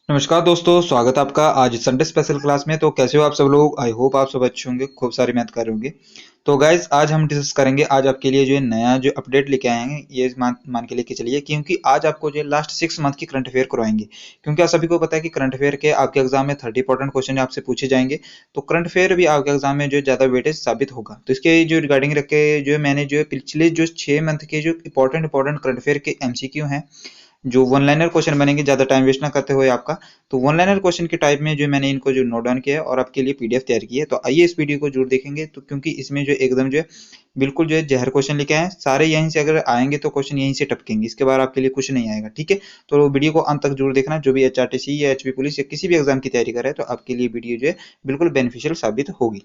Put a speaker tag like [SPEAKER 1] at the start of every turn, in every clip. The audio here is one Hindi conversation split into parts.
[SPEAKER 1] नमस्कार दोस्तों, स्वागत है आपका आज संडे स्पेशल क्लास में। तो कैसे हो आप सब लोग? आई होप आप सब अच्छे होंगे, खूब सारी मेहनत कर रहे होंगे। तो गाइज आज हम डिस्कस करेंगे, आज आपके लिए जो है नया जो अपडेट लेके आए हैं, ये मान मान के लेके चलिए, क्योंकि आज आपको जो है लास्ट 6 मंथ की करंट अफेयर करवाएंगे। क्योंकि आप सभी को पता है कि करंट अफेयर के आपके एग्जाम में 30 इंपॉर्टेंट क्वेश्चन आपसे पूछे जाएंगे। तो करंट अफेयर भी आपके एग्जाम में जो है ज्यादा वेटेज साबित होगा। तो इसके जो रिगार्डिंग रख के जो है मैंने जो है पिछले जो 6 मंथ के जो इंपॉर्टेंट करंट अफेयर के एमसीक्यू हैं, जो वन लाइनर क्वेश्चन बनेंगे, ज्यादा टाइम वेस्ट ना करते हुए आपका, तो वन लाइनर क्वेश्चन के टाइप में जो मैंने इनको जो नोट डाउन किया है और आपके लिए पीडीएफ तैयार की है। तो आइए इस वीडियो को जरूर देखेंगे, तो क्योंकि इसमें जो एकदम जो है बिल्कुल जो है जहर क्वेश्चन लेके आए सारे, यहीं से अगर आएंगे तो क्वेश्चन यहीं से टपकेंगे, इसके बाद आपके लिए कुछ नहीं आएगा। ठीक है, तो वीडियो को अंत तक जरूर देखना। जो भी एचआरटीसी या एचपी पुलिस या किसी भी एग्जाम की तैयारी कर रहे हैं, तो आपके लिए वीडियो जो है बिल्कुल बेनिफिशियल साबित होगी।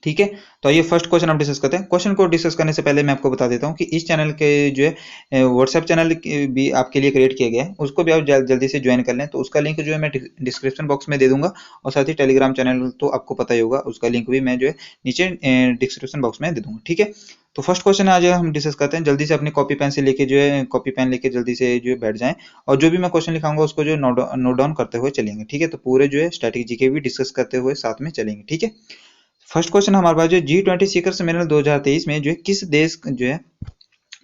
[SPEAKER 1] ठीक है, तो आइए फर्स्ट क्वेश्चन हम डिस्कस करते हैं। क्वेश्चन को डिस्कस करने से पहले मैं आपको बता देता हूँ कि इस चैनल के जो है व्हाट्सएप चैनल भी आपके लिए क्रिएट किया गया है, उसको भी आप जल्दी से ज्वाइन कर लें। तो उसका लिंक जो है मैं डिस्क्रिप्शन बॉक्स में दे दूंगा, और साथ ही टेलीग्राम चैनल तो आपको पता ही होगा, उसका लिंक भी मैं जो है नीचे डिस्क्रिप्शन बॉक्स में दे दूंगा। ठीक है, तो फर्स्ट क्वेश्चन आज हम डिस्कस करते हैं। जल्दी से अपनी कॉपी पेन से लेके जो है कॉपी पेन लेके जल्दी से जो है बैठ जाएं, और जो भी मैं क्वेश्चन लिखाऊंगा उसको जो नोट डाउन करते हुए चलेंगे। ठीक है, तो पूरे जो है स्टैटिक जीके भी डिस्कस करते हुए साथ में चलेंगे। ठीक है, फर्स्ट क्वेश्चन हमारे पास जो G20 शिखर सम्मेलन 2023 में जो है किस देश जो है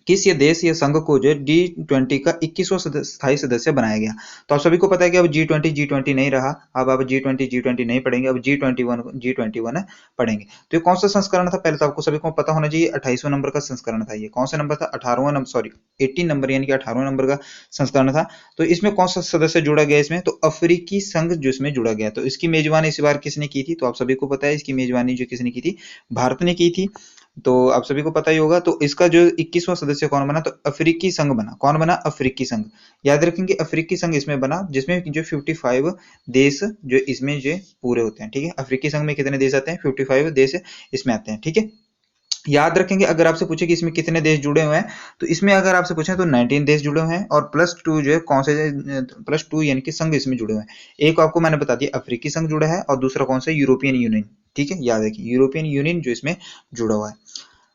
[SPEAKER 1] किस ये देश या संघ को जो है G20 का 21वां स्थायी सदस्य बनाया गया। तो आप सभी को पता है कि अब G20 नहीं रहा, अब आप G20 नहीं पढ़ेंगे, अब G21 पढ़ेंगे। तो ये कौन सा संस्करण था? पहले तो आपको सभी को पता होना चाहिए, 28वां नंबर का संस्करण था। ये कौन सा नंबर था? 18वां नंबर, सॉरी 18 नंबर, यानी कि 18वां नंबर का संस्करण था। तो इसमें कौन सा सदस्य जुड़ा गया? इसमें तो अफ्रीकी संघ जो इसमें जुड़ा गया। तो इसकी मेजबानी इस बार किसने की थी? तो आप सभी को पता है इसकी मेजबानी जो किसने की थी, भारत ने की थी। तो आप सभी को पता ही होगा। तो इसका जो 21वां सदस्य कौन बना? तो अफ्रीकी संघ बना। कौन बना? अफ्रीकी संघ। याद रखेंगे अफ्रीकी संघ इसमें बना, जिसमें जो 55 देश जो इसमें जो पूरे होते हैं। ठीक है, अफ्रीकी संघ में कितने देश आते हैं? 55 देश इसमें आते हैं। ठीक है, याद रखेंगे अगर आपसे पूछे कि इसमें कितने देश जुड़े हुए हैं, तो इसमें अगर आपसे पूछे तो 19 देश जुड़े हुए हैं, और +2 जो है कौन से, +2 यानी कि संघ इसमें जुड़े हुए हैं। एक आपको मैंने बता दिया अफ्रीकी संघ जुड़ा है, और दूसरा कौन सा? European union. ठीक है, याद रखिए यूरोपियन यूनियन जो इसमें जुड़ा हुआ है।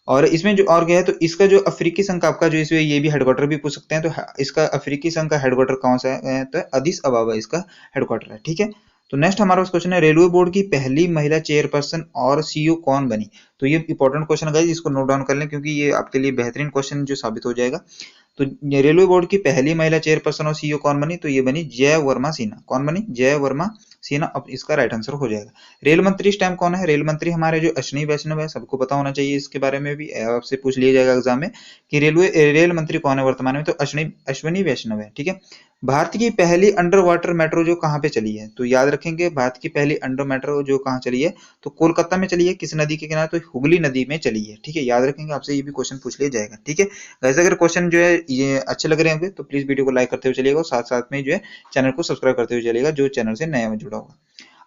[SPEAKER 1] और इसमें जो और क्या है, तो इसका जो अफ्रीकी संघ का आपका जो इसमें ये भी हेडक्वार्टर भी पूछ सकते हैं। तो इसका अफ्रीकी संघ का हेडक्वार्टर कौन सा है? तो अदिस अबाबा इसका हेडक्वार्टर है। ठीक है, तो नेक्स्ट हमारा क्वेश्चन है, रेलवे बोर्ड की पहली महिला चेयरपर्सन और सीईओ कौन बनी? तो ये इंपॉर्टेंट क्वेश्चन है, इसको नोट डाउन कर लें, क्योंकि ये आपके लिए बेहतरीन क्वेश्चन जो साबित हो जाएगा। तो रेलवे बोर्ड की पहली महिला चेयरपर्सन और सीईओ कौन बनी? तो ये बनी जय वर्मा सिन्हा। कौन बनी? जय वर्मा सिन्हा। अब इसका राइट आंसर हो जाएगा। रेल मंत्री इस टाइम कौन है? रेल मंत्री हमारे जो अश्विनी वैष्णव है, सबको पता होना चाहिए। इसके बारे में भी आपसे पूछ लिया जाएगा एग्जाम में कि रेल मंत्री कौन है वर्तमान में? तो अश्विनी अश्विनी वैष्णव है। ठीक है, भारत की पहली अंडर वाटर मेट्रो जो कहाँ पे चली है? तो याद रखेंगे भारत की पहली अंडर मेट्रो जो कहाँ चली है, तो कोलकाता में चली है। किस नदी के किनारे? तो हुगली नदी में चली है। ठीक है, याद रखेंगे, आपसे ये भी क्वेश्चन पूछ लिया जाएगा। ठीक है, वैसे अगर क्वेश्चन जो है ये अच्छे लग रहे होंगे तो प्लीज वीडियो को लाइक करते हुए चलिएगा, और साथ साथ में जो है चैनल को सब्सक्राइब करते हुए चलिएगा, जो चैनल से नया में जुड़ा होगा।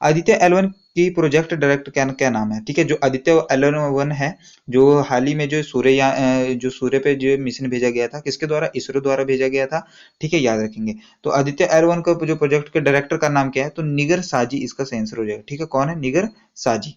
[SPEAKER 1] आदित्य L1 की प्रोजेक्ट डायरेक्टर क्या क्या नाम है? ठीक है, जो आदित्य L1 है, जो हाल ही में जो जो सूर्य पे जो मिशन भेजा गया था, किसके द्वारा? इसरो द्वारा भेजा गया था। ठीक है, याद रखेंगे। तो आदित्य L1 का जो प्रोजेक्ट के डायरेक्टर का नाम क्या है? तो निगर साजी इसका सही आंसर हो जाएगा। ठीक है, कौन है? निगर साजी,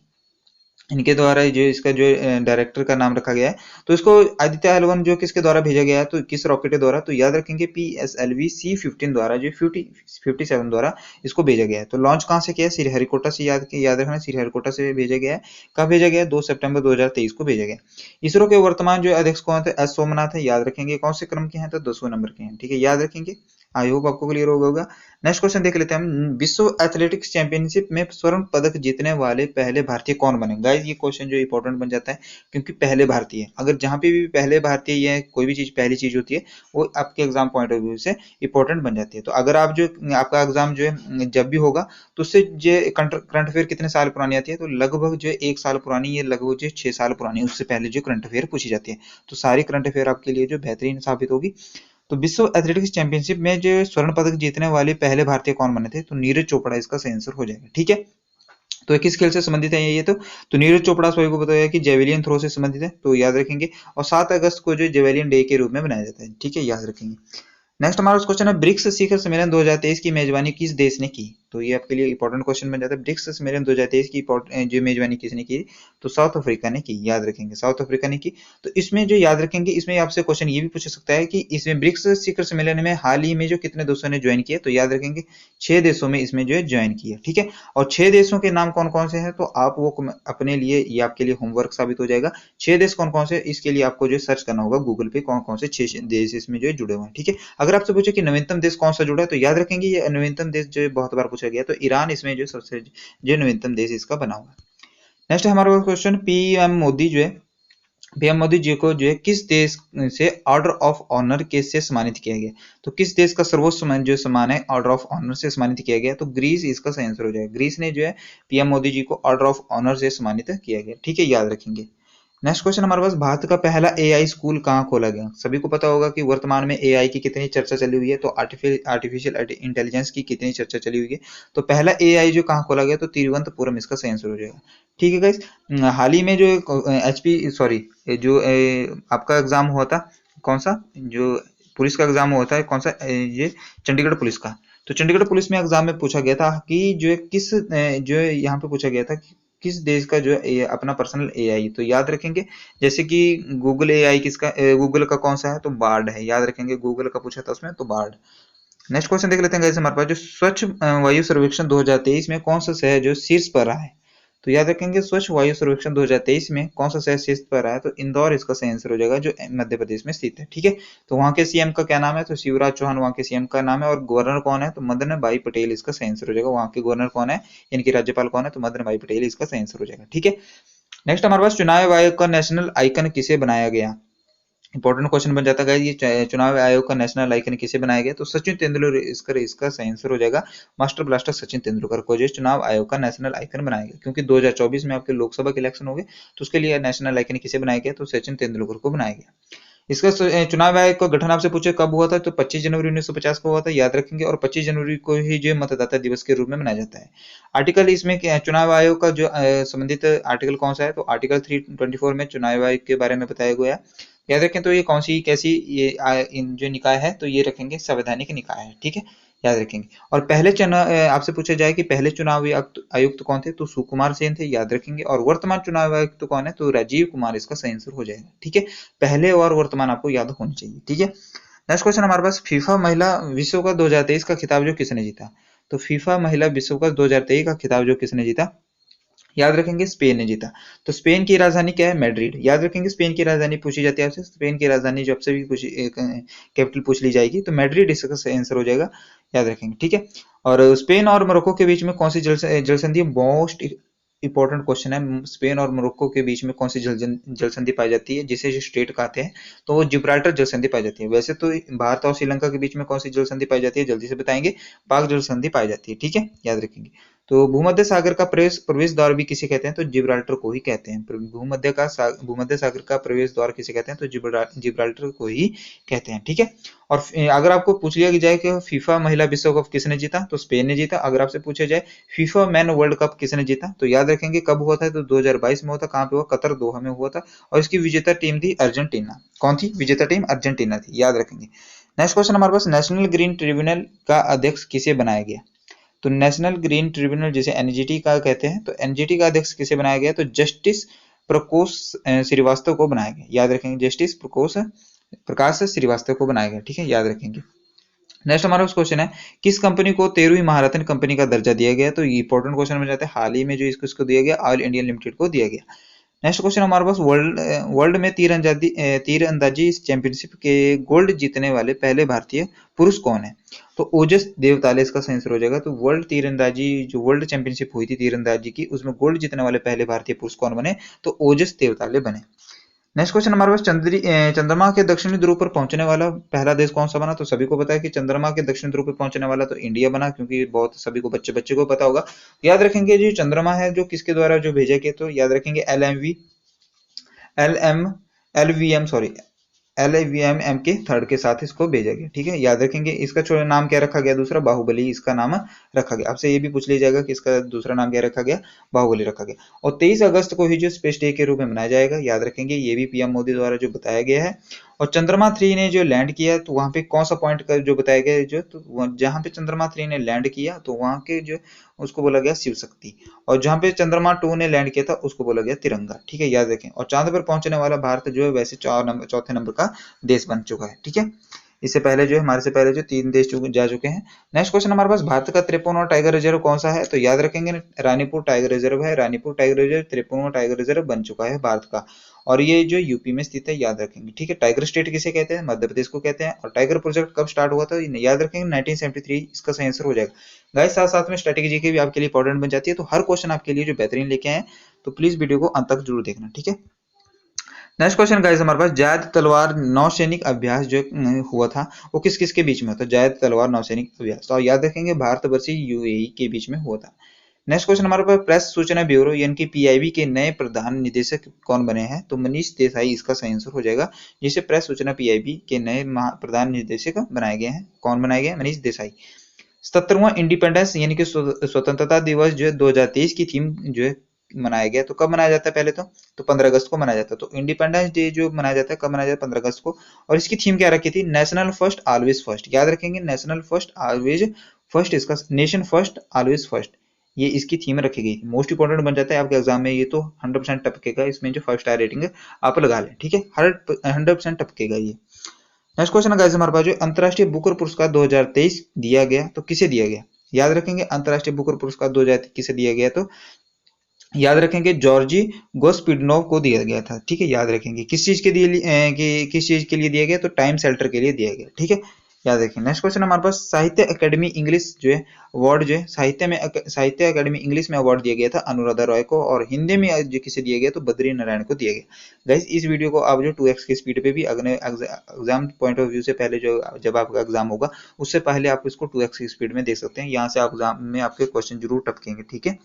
[SPEAKER 1] इनके द्वारा जो इसका जो डायरेक्टर का नाम रखा गया है। तो इसको आदित्य L1 जो किसके द्वारा भेजा गया है? तो किस रॉकेट के द्वारा? तो याद रखेंगे PSLV C-15 द्वारा, जो 57 द्वारा इसको भेजा गया है। तो लॉन्च कहाँ से किया है? श्रीहरिकोटा से। याद रखना, श्रीहरिकोटा से भेजा गया है। कब भेजा गया है? 2 सितंबर 2023 को भेजा गया। इसरो के वर्तमान जो अध्यक्ष कौन थे? एस सोमनाथ है। याद रखेंगे कौन से क्रम के हैं? तो 10वें नंबर के हैं। ठीक है, याद रखेंगे। आई होप आपको क्लियर होगा। नेक्स्ट क्वेश्चन देख लेते हैं हम। विश्व एथलेटिक्स चैंपियनशिप में स्वर्ण पदक जीतने वाले पहले भारतीय कौन बने? गाइस ये क्वेश्चन जो इंपॉर्टेंट बन जाता है, क्योंकि पहले भारतीय, अगर जहां पे भी पहले भारतीय या कोई भी चीज पहली चीज होती है, वो आपके एग्जाम पॉइंट ऑफ व्यू से इंपॉर्टेंट बन जाती है। तो अगर आप जो आपका एग्जाम जो है जब भी होगा, तो उससे जो करंट अफेयर कितने साल पुरानी आती है? तो लगभग जो है 1 साल पुरानी, ये लगभग जो 6 साल पुरानी, उससे पहले जो करंट अफेयर पूछी जाती है। तो सारी करंट अफेयर आपके लिए जो बेहतरीन साबित होगी। तो विश्व एथलेटिक्स चैंपियनशिप में जो स्वर्ण पदक जीतने वाले पहले भारतीय कौन बने थे? तो नीरज चोपड़ा इसका सही आंसर हो जाएगा। ठीक है, तो ये किस खेल से संबंधित है ये? तो नीरज चोपड़ा सभी को बताया कि जेवेलियन थ्रो से संबंधित है, तो याद रखेंगे। और 7 अगस्त को जो जेवेलियन डे के रूप में मनाया जाता है। ठीक है, याद रखेंगे। नेक्स्ट हमारा क्वेश्चन है, ब्रिक्स शिखर सम्मेलन 2023 की मेजबानी किस देश ने की? तो ये आपके लिए इंपॉर्टेंट क्वेश्चन बन जाता है। ब्रिक्स सम्मेलन 2023 की जो मेजबानी किसने की? तो साउथ अफ्रीका ने की, याद रखेंगे, साउथ अफ्रीका ने की। तो इसमें जो याद रखेंगे, इसमें आपसे क्वेश्चन ये भी पूछ सकता है कि इसमें ब्रिक्स शिखर सम्मेलन में हाल ही में जो कितने देशों ने ज्वाइन किया? तो याद रखेंगे 6 देशों में इसमें जो है ज्वाइन किया, ठीक है। और 6 देशों के नाम कौन कौन से हैं? तो आप वो अपने लिए, ये आपके लिए होमवर्क साबित हो जाएगा। 6 देश कौन कौन से, इसके लिए आपको जो सर्च करना होगा गूगल पे कौन कौन से 6 देश इसमें जो है जुड़े हुए हैं, ठीक है। अगर आपसे पूछे कि नवीनतम देश कौन सा जुड़ा है, तो याद रखेंगे ये नवीनतम देश जो बहुत बार पूछा गया, तो ईरान इसमें जो सबसे जो नवीनतम देश इसका बना हुआ है। नेक्स्ट हमारे पास क्वेश्चन, पीएम मोदी जी को जो है किस देश से ऑर्डर ऑफ ऑनर के से सम्मानित किया गया? तो किस देश का सर्वोच्च जो सम्मान है ऑर्डर ऑफ ऑनर से सम्मानित किया गया? तो ग्रीस इसका सही आंसर हो जाएगा। ग्रीस ने जो है पीएम मोदी जी को ऑर्डर ऑफ ऑनर से सम्मानित किया गया, ठीक है, याद रखेंगे। नेक्स्ट क्वेश्चन हमारे पास, भारत का पहला एआई स्कूल कहाँ खोला गया? सभी को पता होगा कि वर्तमान में एआई की कितनी चर्चा चली हुई है, तो आर्टिफिशियल इंटेलिजेंस की कितनी चर्चा चली हुई है। तो पहला एआई जो कहाँ खोला गया? तो तिरुवनंतपुरम इसका सही आंसर हो जाएगा, ठीक है गाइस। हाल ही में जो एचपी सॉरी जो आपका एग्जाम हुआ था, कौन सा, जो पुलिस का एग्जाम हुआ था, कौन सा, ये चंडीगढ़ पुलिस का। तो चंडीगढ़ पुलिस में एग्जाम में पूछा गया था कि जो किस जो यहाँ पे पूछा गया था कि किस देश का जो है अपना पर्सनल एआई। तो याद रखेंगे जैसे कि गूगल एआई किसका, गूगल का कौन सा है? तो बार्ड है, याद रखेंगे, गूगल का पूछा था उसमें, तो बार्ड। नेक्स्ट क्वेश्चन देख लेते हैं गाइस हमारे पास, जो स्वच्छ वायु सर्वेक्षण 2023 में कौन सा शहर जो शीर्ष पर रहा है? तो याद रखेंगे स्वच्छ वायु सर्वेक्षण 2023 में कौन सा शहर शीर्ष पर रहा है? तो इंदौर इसका सही आंसर हो जाएगा, जो मध्य प्रदेश में स्थित है, ठीक है। तो वहां के सीएम का क्या नाम है? तो शिवराज चौहान वहां के सीएम का नाम है। और गवर्नर कौन है? तो मदन भाई पटेल इसका सही आंसर हो जाएगा। वहां के गवर्नर कौन है, इनके राज्यपाल कौन है? तो मदन भाई पटेल इसका सही आंसर हो जाएगा, ठीक है। नेक्स्ट हमारे पास, चुनाव आयोग का नेशनल आइकन किसे बनाया गया? इंपॉर्टेंट क्वेश्चन बन जाता है ये चुनाव आयोग का नेशनल आइकन किसे बनाया गया? तो सचिन तेंदुलकर इसका सही आंसर हो जाएगा। मास्टर ब्लास्टर सचिन तेंदुलकर को जो चुनाव आयोग का नेशनल आइकन बनाया गया, क्योंकि 2024 में आपके लोकसभा के इलेक्शन हो गए, तो उसके लिए नेशनल आइकन किसे बनाया गया? तो सचिन तेंदुलकर को बनाया गया। इसका चुनाव आयोग का गठन आपसे पूछे कब हुआ था? तो 25 जनवरी 1950 को हुआ था, याद रखेंगे। और 25 जनवरी को ही जो मतदाता दिवस के रूप में मनाया जाता है। आर्टिकल इसमें चुनाव आयोग का जो संबंधित आर्टिकल कौन सा है? तो आर्टिकल 324 में चुनाव आयोग के बारे में बताया गया है, याद रखें। तो ये कौन सी कैसी ये जो निकाय है, तो ये रखेंगे संवैधानिक निकाय है, ठीक है, याद रखेंगे। और पहले चुनाव आपसे पूछा जाए कि पहले चुनाव आयुक्त कौन थे? तो सुकुमार सेन थे, याद रखेंगे। और वर्तमान चुनाव आयुक्त कौन है? तो राजीव कुमार इसका सही आंसर हो जाएगा, ठीक है। पहले और वर्तमान आपको याद होनी चाहिए, ठीक है। नेक्स्ट क्वेश्चन हमारे पास, फीफा महिला विश्व कप 2023 का खिताब जो किसने जीता? तो फीफा महिला विश्व कप 2023 का खिताब जो किसने जीता? याद रखेंगे स्पेन ने जीता। तो स्पेन की राजधानी क्या है? मैड्रिड, याद रखेंगे। स्पेन की राजधानी पूछी जाती है आपसे, स्पेन की राजधानी जो आपसे भी पूछी कैपिटल पूछ ली जाएगी, तो मैड्रिड इसका सही आंसर हो जाएगा, याद रखेंगे, ठीक है। और स्पेन और मोरक्को के बीच में कौन सी जल संधि, मोस्ट इंपॉर्टेंट क्वेश्चन है, स्पेन और मोरक्को के बीच में कौन सी जल संधि पाई जाती है, जिसे जो स्टेट कहते हैं, तो वो जिब्राल्टर जल संधि पाई जाती है। वैसे तो भारत और श्रीलंका के बीच में कौन सी जल संधि पाई जाती है, जल्दी से बताएंगे, पाक जल संधि पाई जाती है, ठीक है, याद रखेंगे। तो भूमध्य सागर का प्रवेश द्वार भी किसे कहते हैं? तो जिब्राल्टर को ही कहते हैं। भूमध्य सागर का प्रवेश द्वार किसे कहते हैं? तो जिब्राल्टर को ही कहते हैं, ठीक है। और अगर आपको पूछ लिया जाए कि फीफा महिला विश्व कप किसने जीता, तो स्पेन ने जीता। अगर आपसे पूछा जाए फीफा मैन वर्ल्ड कप किसने जीता, तो याद रखेंगे कब हुआ था? तो 2022 में हुआ था। कहाँ पे हुआ? कतर, दोहा में हुआ था। और इसकी विजेता टीम थी अर्जेंटीना। कौन थी विजेता टीम? अर्जेंटीना थी, याद रखेंगे। नेक्स्ट क्वेश्चन हमारे पास, नेशनल ग्रीन ट्रिब्यूनल का अध्यक्ष किसे बनाया गया? तो नेशनल ग्रीन ट्रिब्यूनल जिसे एनजीटी का कहते हैं, तो एनजीटी का अध्यक्ष किसे बनाया गया? तो जस्टिस प्रकोश श्रीवास्तव को बनाया गया, याद रखेंगे, जस्टिस प्रकाश श्रीवास्तव को बनाया गया, ठीक है, याद रखेंगे। नेक्स्ट हमारा क्वेश्चन है, किस कंपनी को 13वीं महारत्न कंपनी का दर्जा दिया गया? तो ये इंपॉर्टेंट क्वेश्चन बन जाता है। हाल ही में जो इसको दिया गया, ऑयल इंडिया लिमिटेड को दिया गया। नेक्स्ट क्वेश्चन हमारे पास, वर्ल्ड में तीरंदाजी चैंपियनशिप के गोल्ड जीतने वाले पहले भारतीय पुरुष कौन है? तो ओजस देवताले इसका सही आंसर हो जाएगा। तो वर्ल्ड तीरंदाजी जो वर्ल्ड चैंपियनशिप हुई थी तीरंदाजी की, उसमें गोल्ड जीतने वाले पहले भारतीय पुरुष कौन बने? तो ओजस देवताले बने। नेक्स्ट क्वेश्चन हमारे पास, चंद्रमा के दक्षिणी ध्रुव पर पहुंचने वाला पहला देश कौन सा बना? तो सभी को पता है कि चंद्रमा के दक्षिणी ध्रुव पर पहुंचने वाला तो इंडिया बना, क्योंकि बहुत सभी को बच्चे बच्चे को पता होगा। याद रखेंगे जो चंद्रमा है जो किसके द्वारा जो भेजा गया, तो याद रखेंगे एलवीएम के थर्ड के साथ इसको भेजा गया, ठीक है, याद रखेंगे। इसका नाम क्या रखा गया? दूसरा बाहुबली इसका नाम रखा गया। आपसे ये भी पूछ लिया जाएगा कि इसका दूसरा नाम क्या रखा गया? बाहुबली रखा गया। और 23 अगस्त को ही जो स्पेस डे के रूप में मनाया जाएगा, याद रखेंगे, ये भी पीएम मोदी द्वारा जो बताया गया है। और चंद्रमा 3 ने जो लैंड किया तो वहां पे कौन सा पॉइंट का जो बताया गया, जो तो जहां पे चंद्रमा 3 ने लैंड किया तो वहां के जो उसको बोला गया शिव शक्ति, और जहां पे चंद्रमा 2 ने लैंड किया था उसको बोला गया तिरंगा। ठीक है, याद रखें। और चांद पर पहुंचने वाला भारत जो है वैसे चौथे नंबर का देश बन चुका है। ठीक है, इससे पहले जो हमारे से पहले जो 3 देश जा चुके हैं। नेक्स्ट क्वेश्चन हमारे पास, भारत का 53वां टाइगर रिजर्व कौन सा है? तो याद रखेंगे रानीपुर टाइगर रिजर्व है। रानीपुर टाइगर रिजर्व 53वां टाइगर रिजर्व बन चुका है भारत का, और ये जो यूपी में स्थित है, याद रखेंगे। ठीक है, टाइगर स्टेट किसे कहते हैं? मध्य प्रदेश को कहते हैं। और टाइगर प्रोजेक्ट कब स्टार्ट हुआ था? याद रखेंगे 1973, इसका सही आंसर हो जाएगा। गाइस साथ साथ में स्ट्रेटेजी की भी आपके लिए इंपॉर्टेंट बन जाती है, तो हर क्वेश्चन आपके लिए जो बेहतरीन लेके आए, तो प्लीज वीडियो को अंत तक जरूर देखना। ठीक है, नेक्स्ट क्वेश्चन गाइस हमारे पास, जायद तलवार नौसैनिक अभ्यास जो हुआ था वो किस किस के बीच में होता है? जायद तलवार नौसैनिक अभ्यास, तो याद रखेंगे भारत वर्सेस यूएई के बीच में हुआ था। नेक्स्ट क्वेश्चन हमारे पास, प्रेस सूचना ब्यूरो यानी कि पीआईबी के नए प्रधान निदेशक कौन बने हैं? तो मनीष देसाई इसका सही आंसर हो जाएगा, जिसे प्रेस सूचना पीआईबी के नए प्रधान निदेशक बनाए गए हैं। कौन बनाए गए? मनीष देसाई। 77वां इंडिपेंडेंस यानी कि स्वतंत्रता दिवस जो है 2023 की थीम जो है मनाया गया, तो कब मनाया जाता है? पहले तो 15 अगस्त को मनाया जाता है। तो इंडिपेंडेंस डे जो मनाया जाता है कब मनाया जाता है? 15 अगस्त को। और इसकी थीम क्या रखी थी? National first always first. याद रखेंगे, नेशनल फर्स्ट ऑलवेज फर्स्ट, इसका नेशन फर्स्ट ऑलवेज फर्स्ट, ये इसकी थीम रखी गई। मोस्ट इंपोर्टेंट बन जाता है आपके एग्जाम में, ये तो 100% टपकेगा। इसमें जो 5 स्टार रेटिंग है आप लगा लें। ठीक है, 100% टपकेगा ये। नेक्स्ट क्वेश्चन है गाइस हमारे पास, जो अंतरराष्ट्रीय बुकर पुरस्कार 2023 दिया गया, तो किसे दिया गया? याद रखेंगे, अंतरराष्ट्रीय बुकर पुरस्कार 2023 किसे दिया गया? तो याद रखेंगे जॉर्जी गोस्पिडनोव को दिया गया था। ठीक है, याद रखेंगे किस चीज के लिए किस चीज के लिए दिया गया? तो टाइम शेल्टर के लिए दिया गया। ठीक है, याद रखेंगे। नेक्स्ट क्वेश्चन हमारे पास, साहित्य अकेडमी इंग्लिश जो है अवार्ड जो है साहित्य अकेडमी इंग्लिश में अवार्ड दिया गया था अनुराधा रॉय को, और हिंदी में जो किसे दिया गया? तो बद्री नारायण को दिया गया। गाइस इस वीडियो को आप जो 2x की स्पीड पे भी अगले एग्जाम पॉइंट ऑफ व्यू से पहले जो जब आपका एग्जाम होगा उससे पहले आप इसको 2x की स्पीड में देख सकते हैं। यहाँ से आप एग्जाम में आपके क्वेश्चन जरूर टपकेंगे। ठीक है,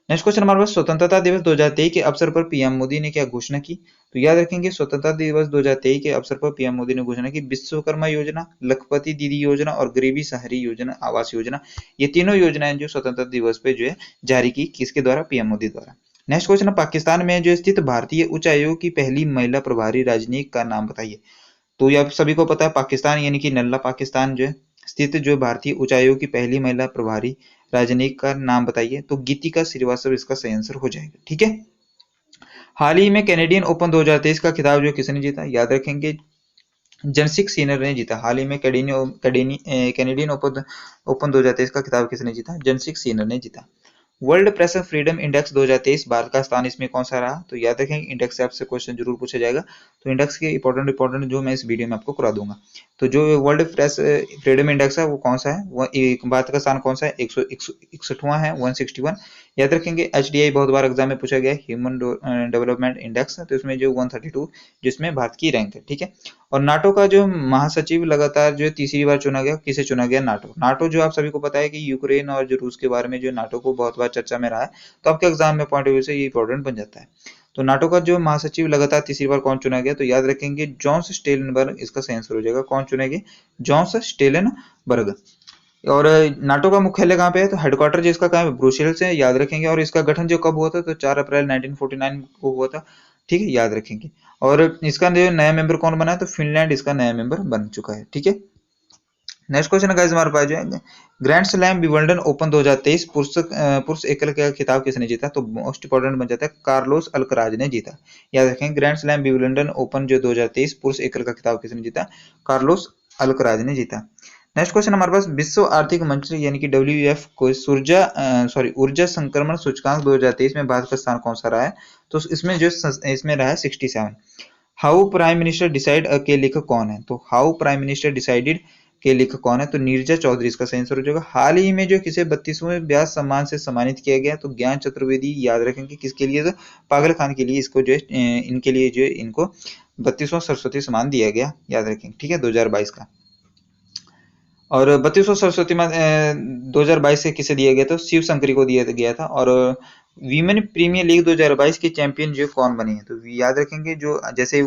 [SPEAKER 1] नेक्स्ट क्वेश्चन हमारे पास, स्वतंत्रता दिवस 2023 के अवसर पर पीएम मोदी ने क्या घोषणा की? तो याद रखेंगे, स्वतंत्रता दिवस 2023 के अवसर पर पीएम मोदी ने घोषणा की विश्वकर्मा योजना, लखपति दीदी योजना और गरीबी शहरी योजना आवास योजना, ये तीनों योजनाएं जो स्वतंत्रता दिवस पे जो है जारी की, किसके द्वारा? पीएम मोदी द्वारा। नेक्स्ट क्वेश्चन है, पाकिस्तान में जो स्थित भारतीय उच्च आयोग की पहली महिला प्रभारी राजनयिक का नाम बताइए। तो ये आप सभी को पता है, पाकिस्तान यानी कि नल्ला पाकिस्तान जो है स्थित जो भारतीय उच्चायोग की पहली महिला प्रभारी राजनयिक का नाम बताइए। तो गीतिका श्रीवास्तव इसका सही आंसर हो जाएगा। ठीक है, हाल ही में कैनेडियन ओपन 2023 का खिताब जो किसने जीता? याद रखेंगे, जनसिक सीनर ने जीता। हाल ही में कैनेडियन ओपन 2023 का खिताब किसने जीता? जनसिक सीनर ने जीता। World press freedom index 2023 Bharat का स्थान इसमें कौन सा रहा? तो याद रखेंगे, इंडेक्स से आपसे क्वेश्चन जरूर पूछा जाएगा, तो इंडेक्स के इंपॉर्टेंट जो मैं इस वीडियो में आपको करा दूंगा। तो जो वर्ल्ड प्रेस फ्रीडम इंडेक्स है वो कौन सा है? वो भारत का स्थान कौन सा है? 161वां है, 161। याद रखेंगे, HDI बहुत बार एग्जाम में पूछा गया, ह्यूमन डेवलपमेंट इंडेक्स, तो इसमें जो 132 जिसमें भारत की रैंक है। ठीक है, और नाटो का जो महासचिव लगातार जो तीसरी बार चुना गया, किसे चुना गया? नाटो जो आप सभी को पता है कि यूक्रेन और जो रूस के बारे में जो नाटो को बहुत बार चर्चा में रहा है, तो आपके एग्जाम में पॉइंट ऑफ व्यू से ये इंपॉर्टेंट बन जाता है। तो नाटो का जो महासचिव लगातार तीसरी बार कौन चुना गया? तो याद रखेंगे, जॉन्स स्टेलनबर्ग इसका सही आंसर हो जाएगा। कौन चुनेंगे? जॉन्स स्टेलनबर्ग। और नाटो का मुख्यालय कहाँ पे है? तो हेडक्वार्टर जिसका कहाँ है? ब्रुसेल्स से, याद रखेंगे। और इसका गठन जो कब हुआ था? तो 4 अप्रैल 1949 को हुआ था। ठीक है, याद रखेंगे। और इसका जो नया मेंबर कौन बना है? तो फिनलैंड इसका नया मेंबर बन चुका है। ठीक है, नेक्स्ट क्वेश्चन गाइस हमारे पास जो है, ग्रैंड स्लैम विंबलडन ओपन 2023 पुरुष एकल का खिताब किसने जीता? तो मोस्ट इंपोर्टेंट बन जाता है, कार्लोस अल्कराज ने जीता। याद रखेंगे, ग्रैंड स्लैम विंबलडन ओपन जो 2023 पुरुष एकल का खिताब किसने जीता? कार्लोस अल्कराज ने जीता। नेक्स्ट क्वेश्चन हमारे पास, विश्व आर्थिक मंच यानी कि WEF को ऊर्जा संक्रमण सूचकांक 2023 में भारत का स्थान कौन सा रहा है? तो इसमें रहा है 67। हाउ प्राइम मिनिस्टर डिसाइड के लेखक कौन है? तो हाउ प्राइम मिनिस्टर डिसाइडेड के लेखक कौन है? तो नीरजा चौधरी इसका सही आंसर हो जाएगा। हाल ही में जो किसे 32वें व्यास सम्मान से सम्मानित किया गया, तो ज्ञान चतुर्वेदी। याद रखेंगे किसके लिए? तो पागल खान के लिए इसको जो है इनके लिए जो है इनको 32वां सरस्वती सम्मान दिया गया। याद रखेंगे। ठीक है, 2022 का। और 32वां सरस्वती 2022 से किसे दिया गया? तो शिव शंकरी को दिया गया था। और वीमेन प्रीमियर लीग 2022 की चैंपियन जो कौन बनी है? तो याद रखेंगे, जो जैसे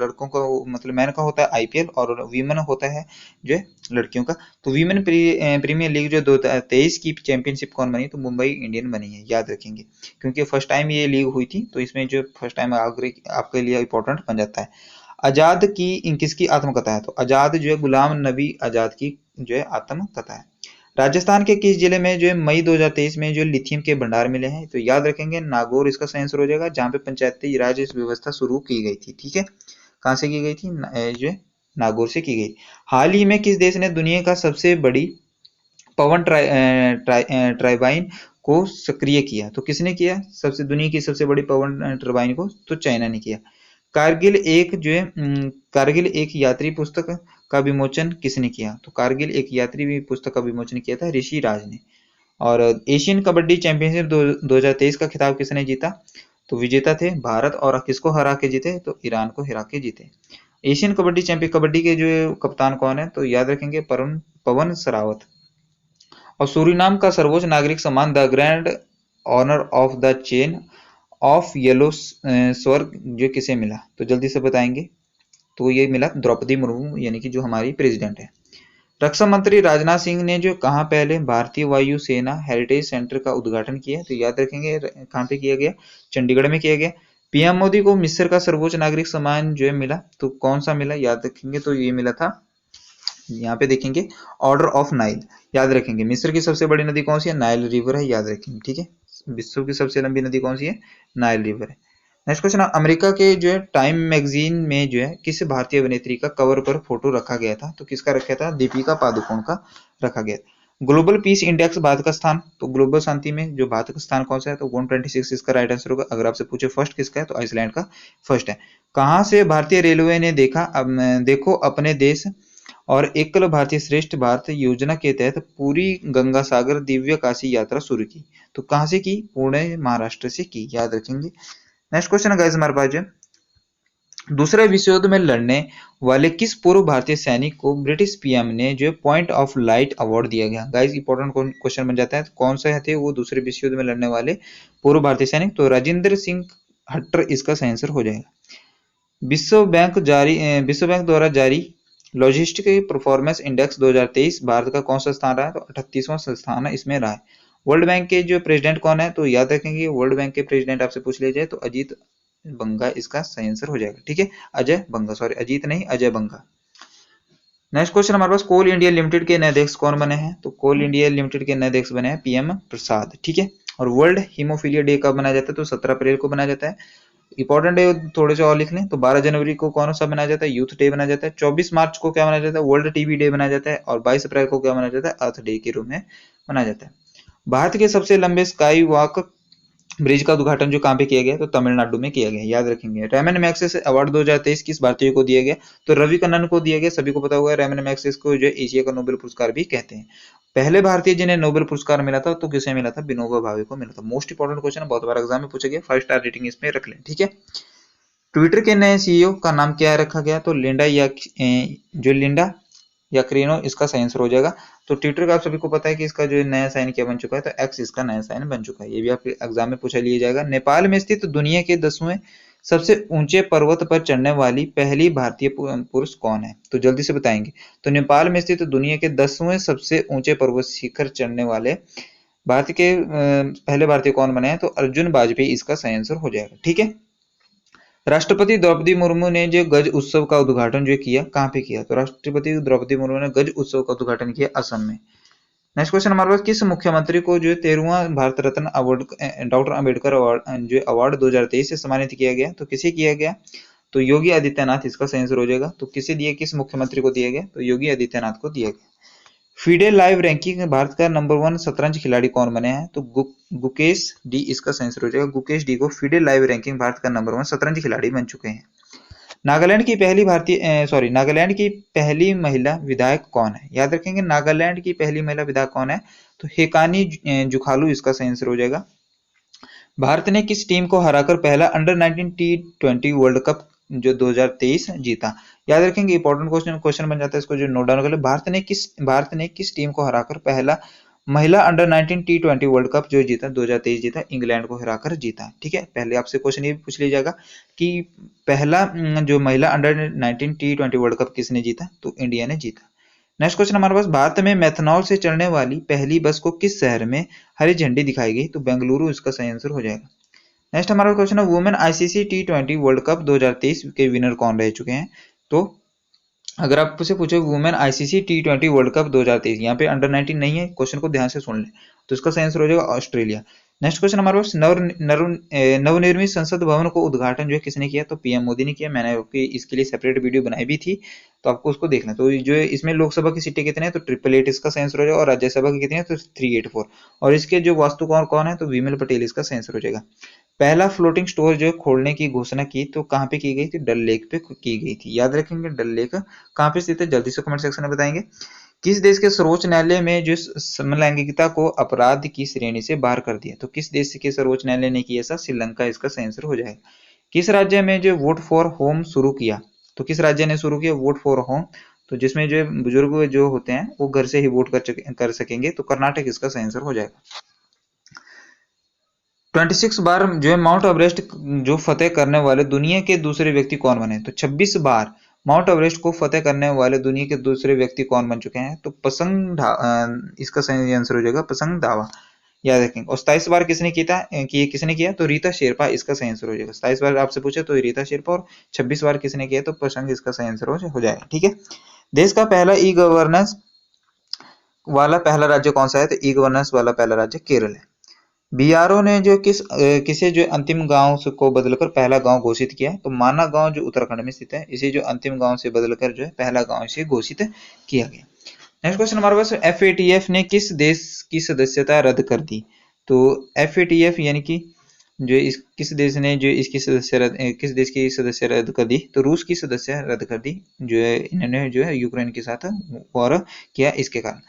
[SPEAKER 1] लड़कों का मतलब मैन का होता है IPL और वीमेन होता है जो है लड़कियों का, तो वीमेन प्रीमियर लीग जो 2023 की चैंपियनशिप कौन बनी? तो मुंबई इंडियन बनी है। याद रखेंगे, क्योंकि फर्स्ट टाइम ये लीग हुई थी, तो इसमें जो फर्स्ट टाइम आपके लिए इंपॉर्टेंट बन जाता है। आजाद की किसकी आत्मकथा है? तो आजाद जो है गुलाम नबी आजाद की जो है आत्मकथा है। राजस्थान के किस जिले में जो है मई 2023 में जो लिथियम के भंडार मिले हैं? तो याद रखेंगे नागौर इसका सही आंसर हो जाएगा, जहां पे पंचायती राज व्यवस्था शुरू की गई थी। ठीक है, कहां से की गई थी? जो है नागौर से की गई। हाल ही में किस देश ने दुनिया का सबसे बड़ी पवन टरबाइन को सक्रिय किया? तो किसने किया सबसे दुनिया की सबसे बड़ी पवन टरबाइन को? तो चाइना ने किया। कारगिल एक जो है कारगिल एक यात्री पुस्तक का विमोचन किसने किया? तो कारगिल एक यात्री पुस्तक का विमोचन किया था ऋषि राज ने। और एशियन कबड्डी चैंपियनशिप 2023 का खिताब किसने जीता? तो विजेता थे भारत, और किसको हरा के जीते? तो ईरान को हरा के जीते। एशियन कबड्डी चैंपियन कबड्डी के जो कप्तान कौन है? तो याद रखेंगे पवन सरावत। और सूरीनाम का सर्वोच्च नागरिक सम्मान the grand honour of the chain of yellow स्वर्ग जो किसे मिला? तो जल्दी से बताएंगे। तो ये मिला द्रौपदी मुर्मू, यानी कि जो हमारी प्रेसिडेंट है। रक्षा मंत्री राजनाथ सिंह ने जो कहाँ पहले भारतीय वायु सेना हेरिटेज सेंटर का उद्घाटन किया? तो याद रखेंगे कहाँ पे किया गया? चंडीगढ़ में किया गया। पीएम मोदी को मिस्र का सर्वोच्च नागरिक सम्मान जो है मिला, तो कौन सा मिला? याद रखेंगे तो ये मिला था, यहाँ पे देखेंगे ऑर्डर ऑफ नाइल। याद रखेंगे मिस्र की सबसे बड़ी नदी कौन सी है? नाइल रिवर है, याद रखेंगे। ठीक है, विश्व की सबसे लंबी नदी कौन सी है? नाइल रिवर है। नेक्स्ट क्वेश्चन, अमेरिका के जो है टाइम मैगजीन में जो है किस भारतीय अभिनेत्री का कवर पर फोटो रखा गया था? तो किसका रखा था? दीपिका पादुकोण का रखा गया था। ग्लोबल पीस इंडेक्स भारत का स्थान? तो ग्लोबल शांति में जो भारत का स्थान कौन सा है? तो 126 इसका राइट आंसर होगा। अगर आपसे पूछे फर्स्ट किसका है? तो आइसलैंड का फर्स्ट है। कहां से भारतीय रेलवे ने देखो अपने देश और एकल भारतीय श्रेष्ठ भारत योजना के तहत पूरी गंगा सागर दिव्य काशी यात्रा शुरू की? तो कहां से की? पुणे महाराष्ट्र से की, याद रखेंगे। नेक्स्ट क्वेश्चन गाइस हमारे पास है, दूसरे विश्व युद्ध में लड़ने वाले किस पूर्व भारतीय सैनिक को ब्रिटिश पीएम ने जो पॉइंट ऑफ लाइट अवार्ड दिया गया? गाइस इंपॉर्टेंट क्वेश्चन बन जाता है, कौन से थे वो दूसरे विश्व युद्ध में लड़ने वाले पूर्व भारतीय सैनिक? तो राजेंद्र सिंह हट्टर इसका सही आंसर हो जाएगा। विश्व बैंक द्वारा जारी लॉजिस्टिक परफॉर्मेंस इंडेक्स 2023 भारत का कौन सा स्थान रहा है? तो 38वां स्थान है इसमें रहा है। वर्ल्ड बैंक के जो प्रेसिडेंट कौन है? तो याद रखेंगे वर्ल्ड बैंक के प्रेसिडेंट आपसे पूछ लिया जाए तो अजीत बंगा इसका सही आंसर हो जाएगा। ठीक है, अजय बंगा, सॉरी अजीत नहीं, अजय बंगा। नेक्स्ट क्वेश्चन हमारे पास, कोल इंडिया लिमिटेड के नए अध्यक्ष कौन बने हैं? तो कोल इंडिया लिमिटेड के नए अध्यक्ष बने हैं पीएम प्रसाद। ठीक है, और वर्ल्ड हीमोफीलिया डे कब मनाया जाता है? तो 17 अप्रैल को मनाया जाता है। इंपॉर्टेंट डे थोड़े से और लिख लें, तो 12 जनवरी को कौन सा मनाया जाता है? यूथ डे मनाया जाता है। 24 मार्च को क्या मनाया जाता है? वर्ल्ड टीबी डे मनाया जाता है। और 22 अप्रैल को क्या मनाया जाता है? अर्थ डे के रूप में मनाया जाता है। भारत के सबसे लंबे स्काई वॉक ब्रिज का उद्घाटन जो कहाँ पे किया गया? तो तमिलनाडु में किया गया, याद रखेंगे। रेमन मैग्सेसे अवार्ड 2023 किस भारतीय को दिया गया? तो रवि कन्नन को दिया गया। सभी को पता होगा रेमन मैग्सेसे को जो एशिया का नोबेल पुरस्कार भी कहते हैं। पहले भारतीय जिन्हें नोबेल पुरस्कार मिला था तो किसे मिला था? विनोबा भावे को मिला था। मोस्ट इंपोर्टेंट क्वेश्चन, बहुत बार एग्जाम में पूछा गया, 5 स्टार रेटिंग इसमें रख लें। ठीक है, ट्विटर के नए सीईओ का नाम क्या रखा गया? तो लिंडा याक्रिनो इसका सही आंसर हो जाएगा। तो ट्विटर का आप सभी को पता है कि इसका जो नया साइन क्या बन चुका है? तो एक्स इसका नया साइन बन चुका है। ये भी आपके एग्जाम में पूछा लिया जाएगा। नेपाल में स्थित दुनिया के 10वें सबसे ऊंचे पर्वत पर चढ़ने वाली पहली भारतीय पुरुष कौन है? तो जल्दी से बताएंगे। तो नेपाल में स्थित दुनिया के 10वें सबसे ऊंचे पर्वत शिखर चढ़ने वाले भारत के पहले भारतीय कौन बने हैं? तो अर्जुन वाजपेयी इसका सही आंसर हो जाएगा। ठीक है, राष्ट्रपति द्रौपदी मुर्मू ने जो गज उत्सव का उद्घाटन जो किया, कहाँ पे किया? तो राष्ट्रपति द्रौपदी मुर्मू ने गज उत्सव का उद्घाटन किया असम में। नेक्स्ट क्वेश्चन हमारे पास, किस मुख्यमंत्री को जो 13वां Bharat Ratna award doctor Ambedkar award जो अवार्ड 2023 से सम्मानित किया गया? तो किसे किया गया? तो योगी आदित्यनाथ इसका सही आंसर हो जाएगा। तो किसे दिया, किस मुख्यमंत्री को दिया गया? तो योगी आदित्यनाथ को दिया गया। फीडे लाइव रैंकिंग में भारत का नंबर 1 शतरंज खिलाड़ी कौन बने हैं? तो गुकेश डी इसका सही आंसर हो जाएगा। गुकेश डी को फीडे लाइव रैंकिंग भारत का नंबर 1 शतरंज खिलाड़ी बन चुके हैं। नागालैंड की पहली महिला विधायक कौन है? याद रखेंगे नागालैंड की पहली महिला विधायक कौन है? तो हेकानी जुखालू इसका सही आंसर हो जाएगा। भारत ने किस टीम को हराकर पहला अंडर 19 T20 वर्ल्ड कप जो 2023 जीता? याद रखेंगे, इंपॉर्टेंट क्वेश्चन बन जाता है, इसको जो नोट डाउन कर ले। भारत ने किस टीम को हराकर पहला महिला अंडर 19 T20 वर्ल्ड कप जो जीता 2023 जीता? इंग्लैंड को हराकर जीता। ठीक है, पहले आपसे क्वेश्चन ये भी पूछ लिया जाएगा कि पहला जो महिला अंडर 19 T20 वर्ल्ड कप किसने जीता? तो इंडिया ने जीता। नेक्स्ट क्वेश्चन हमारे पास, भारत में मेथनॉल से चलने वाली पहली बस को किस शहर में हरी झंडी दिखाई गई? तो बेंगलुरु इसका सही आंसर हो जाएगा। नेक्स्ट हमारा क्वेश्चन है women ICC T20 world cup 2023 के विनर कौन रह चुके हैं। तो अगर आपसे पूछे women ICC T20 world cup 2023, यहाँ पे अंडर 19 नहीं है, क्वेश्चन को ध्यान से सुन ले, तो इसका सही आंसर हो जाएगा ऑस्ट्रेलिया। नेक्स्ट क्वेश्चन हमारे पास नवनिर्मित संसद भवन को उद्घाटन जो है किसने किया, तो पीएम मोदी ने किया। मैंने आपकी इसके लिए सेपरेट वीडियो बनाई भी थी, तो आपको उसको देखना। तो जो इसमें लोकसभा की सीटें कितने हैं, तो 888 इसका सही आंसर हो जाएगा, और राज्यसभा की कितनी है, तो 384। और इसके जो वास्तुकार कौन है, तो विमल पटेल इसका सही आंसर हो जाएगा। पहला फ्लोटिंग स्टोर जो खोलने की घोषणा की तो कहाँ पे की गई थी, डल लेक पे की गई थी। याद रखेंगे डल लेक कहाँ पे स्थित है, जल्दी से कमेंट सेक्शन में बताएंगे। किस देश के सर्वोच्च न्यायालय में जो समलैंगिकता को अपराध की श्रेणी से बाहर कर दिया, तो किस देश के सर्वोच्च न्यायालय ने किया ऐसा, श्रीलंका इसका सही आंसर हो जाएगा। किस राज्य में जो वोट फॉर होम शुरू किया, तो किस राज्य ने शुरू किया वोट फॉर होम, तो जिसमें जो बुजुर्ग जो होते हैं वो घर से ही वोट कर सकेंगे, तो कर्नाटक इसका सही आंसर हो जाएगा। 26 बार जो है माउंट एवरेस्ट जो फतेह करने वाले दुनिया के दूसरे व्यक्ति कौन बने, तो 26 बार माउंट एवरेस्ट को फतेह करने वाले दुनिया के दूसरे व्यक्ति कौन बन चुके हैं, तो इसका सही आंसर हो जाएगा पसंग दावा। याद रखेंगे। और 27 बार किसने किया, तो रीता शेरपा इसका सही आंसर हो जाएगा। 27 बार आपसे पूछे तो रीता शेरपा, और 26 बार किसने किया, तो पसंग इसका सही आंसर हो जाएगा। ठीक है। देश का पहला ई गवर्नेंस वाला पहला राज्य कौन सा है, तो ई गवर्नेंस वाला पहला राज्य केरल है। बीआरओ ने जो किसे जो अंतिम गांव को बदलकर पहला गांव घोषित किया, तो माना गांव जो उत्तराखंड में स्थित है, इसे जो अंतिम गांव से बदलकर जो है पहला गांव इसे घोषित किया गया। नेक्स्ट क्वेश्चन हमारे पास, एफएटीएफ ने किस देश की सदस्यता रद्द कर दी, तो एफएटीएफ यानी कि जो किस देश ने जो किस देश की सदस्य रद्द कर दी, तो रूस की सदस्य रद्द कर दी, जो है इन्होंने जो है यूक्रेन के साथ वॉर किया, इसके कारण।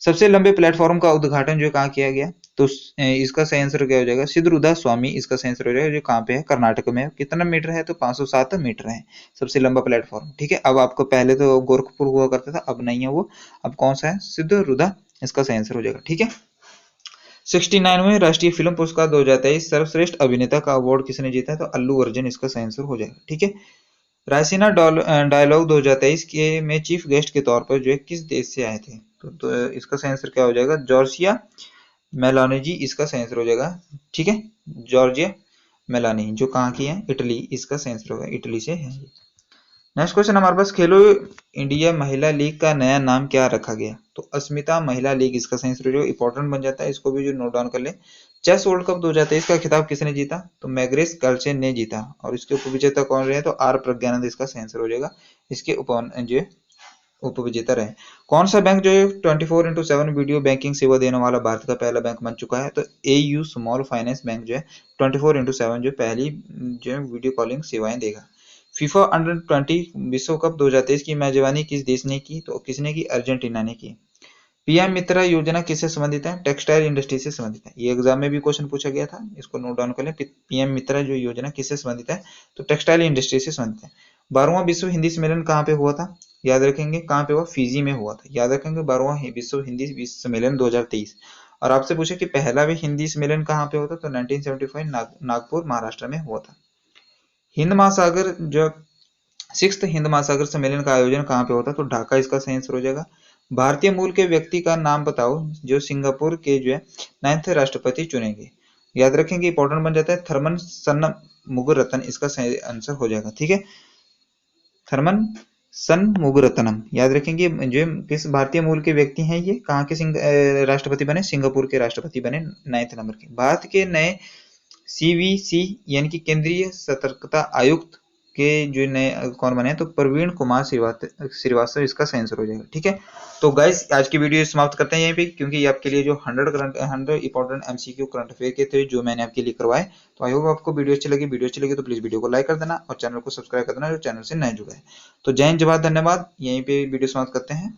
[SPEAKER 1] सबसे लंबे प्लेटफॉर्म का उद्घाटन जो कहाँ किया गया, तो इसका सही आंसर क्या हो जाएगा, सिद्धरूदा स्वामी इसका सही आंसर हो जाएगा, जो कहाँ पे है, कर्नाटक में। कितना मीटर है, तो 507 मीटर है सबसे लंबा प्लेटफॉर्म। ठीक है। अब आपको पहले तो गोरखपुर हुआ करता था, अब नहीं है वो, अब कौन सा है, सिद्धरूदा इसका सही आंसर हो जाएगा। ठीक है। 69वें राष्ट्रीय फिल्म पुरस्कार 2023 सर्वश्रेष्ठ अभिनेता का अवार्ड किसने जीता है, तो अल्लू अर्जुन इसका सही आंसर हो जाएगा। ठीक है। रायसीना डायलॉग 2023 के में चीफ गेस्ट के तौर पर जो है किस देश से आए थे, तो इसका सही आंसर क्या हो जाएगा, जॉर्जिया मेलानी जी इसका सही आंसर हो जाएगा। ठीक है। जॉर्जिया मेलानी जो कहाँ की है, इटली, इसका सही आंसर होगा, इटली से है। नेक्स्ट क्वेश्चन हमारे पास, खेलो इंडिया महिला लीग का नया नाम क्या रखा गया, तो अस्मिता महिला लीग इसका सही आंसर जो इंपॉर्टेंट बन जाता है, इसको भी जो नोट डाउन कर ले। चेस वर्ल्ड कप 2023 का खिताब किसने जीता, तो मैग्रेस कार्लसन ने जीता, और इसके उपविजेता कौन रहे, तो आर प्रज्ञानंद इसका सही आंसर हो जाएगा, इसके उपविजेता रहे। कौन सा बैंक जो है 24/7 वीडियो बैंकिंग सेवा देने वाला भारत का पहला बैंक बन चुका है, तो एयू स्मॉल फाइनेंस बैंक जो है 24/7 जो पहली जो है वीडियो कॉलिंग सेवाएं देगा। फीफा अंडर 20 विश्व कप 2023 की मेजबानी किस देश ने की, तो किसने की, अर्जेंटीना ने की। पीएम मित्रा योजना किससे संबंधित है, टेक्सटाइल इंडस्ट्री से संबंधित है। ये एग्जाम में भी क्वेश्चन पूछा गया था, इसको नोट डाउन कर लें। पीएम मित्रा जो योजना किससे संबंधित है, तो टेक्सटाइल इंडस्ट्री से संबंधित है। 12वां विश्व हिंदी सम्मेलन कहाँ पे हुआ था, याद रखेंगे, कहाँ पे हुआ, फिजी में हुआ था। याद रखेंगे 12वां विश्व हिंदी सम्मेलन 2023। और आपसे पूछे कि पहला भी हिंदी सम्मेलन कहाँ पे होता, तो 1975 नागपुर महाराष्ट्र में हुआ था। हिंद महासागर जो 6th हिंद महासागर सम्मेलन का आयोजन कहाँ पे होता, तो ढाका इसका सही आंसर हो जाएगा। भारतीय मूल के व्यक्ति का नाम बताओ जो सिंगापुर के जो है 9th राष्ट्रपति चुनेंगे। याद रखेंगे, इंपॉर्टेंट बन जाता है, थर्मन सन्मुगरत्न इसका सही आंसर हो जाएगा। ठीक है। थर्मन सन्मुगरत्नम, याद रखेंगे, जो किस भारतीय मूल के व्यक्ति हैं, ये कहाँ के राष्ट्रपति बने, सिंगापुर के राष्ट्रपति बने 9th नंबर के। भारत के नए सीवीसी यानी कि केंद्रीय सतर्कता आयुक्त के जो नए कौन बने, तो प्रवीण कुमार श्रीवास्तव इसका सही आंसर हो जाएगा। ठीक है। तो गाइस आज की वीडियो समाप्त करते हैं यहीं पे, क्योंकि ये आपके लिए जो 100 इंपॉर्टेंट एमसीक्यू करंट अफेयर के थे जो मैंने आपके लिए करवाए। तो आई होप आपको वीडियो अच्छी लगी तो प्लीज वीडियो को लाइक कर देना और चैनल को सब्सक्राइब कर देना जो चैनल से नए जुड़े हैं। तो जय हिंद, जय भारत, धन्यवाद। यहीं पे वीडियो समाप्त करते हैं।